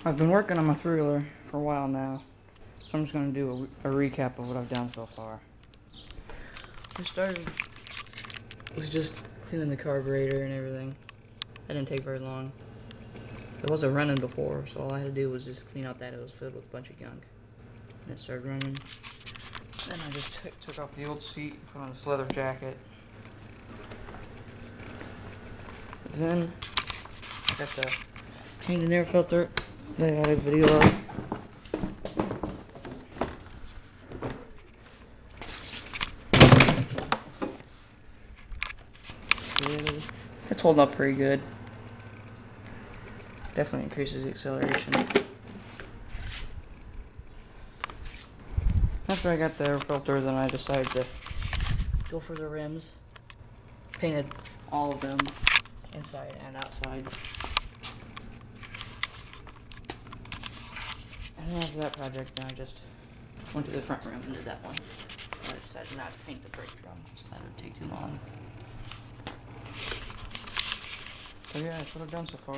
I've been working on my three-wheeler for a while now, so I'm just going to do a recap of what I've done so far. I started with just cleaning the carburetor and everything. That didn't take very long. It wasn't running before, so all I had to do was just clean out that it was filled with a bunch of gunk. And it started running. Then I just took off the old seat, put on this leather jacket. Then I got the paint and air filter that I had a video of. It's holding up pretty good. Definitely increases the acceleration. After I got the air filter, then I decided to go for the rims. Painted all of them, inside and outside. And then after that project, then I just went to the front rim and did that one. I decided not to paint the brake drum, so that would take too long. So yeah, that's what I've done so far.